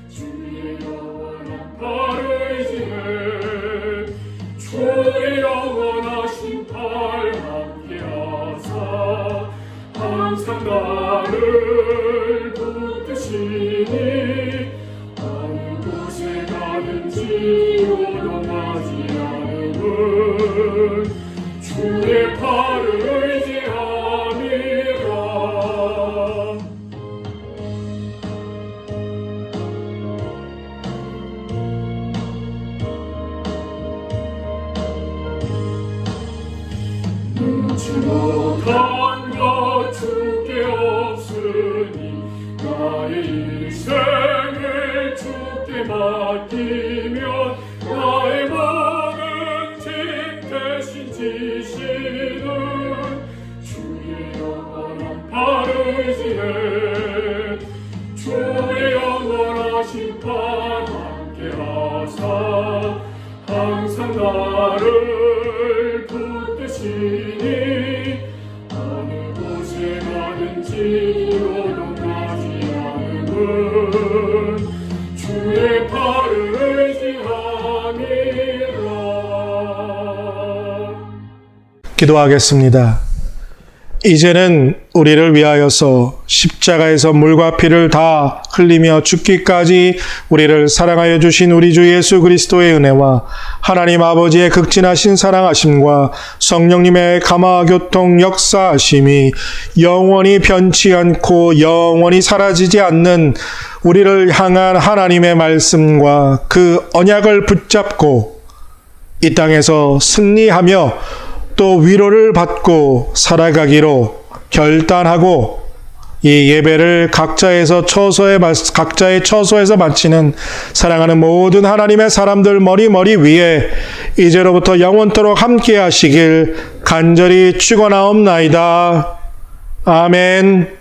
주의 영원한 발을 지내 주의 영원하신 발 함께하사 항상 나를 붙드시니 어느 곳에 가든지 요동하지 않음은 주의 팔을 지함이라 눈치 못한 것 주께 없으니 나의 일생을 주께 맡기면 나의 모든 짐 대신 지 하사 항상 나를 붙드시니 어느 곳에 가든지 요동하지 않음은 주의 팔을 의지함이라. 기도하겠습니다. 이제는 우리를 위하여서 십자가에서 물과 피를 다 흘리며 죽기까지 우리를 사랑하여 주신 우리 주 예수 그리스도의 은혜와 하나님 아버지의 극진하신 사랑하심과 성령님의 감화교통 역사하심이 영원히 변치 않고 영원히 사라지지 않는 우리를 향한 하나님의 말씀과 그 언약을 붙잡고 이 땅에서 승리하며 또 위로를 받고 살아가기로 결단하고 이 예배를 각자의 처소에서 마치는 사랑하는 모든 하나님의 사람들 머리 위에 이제로부터 영원토록 함께 하시길 간절히 축원하옵나이다. 아멘.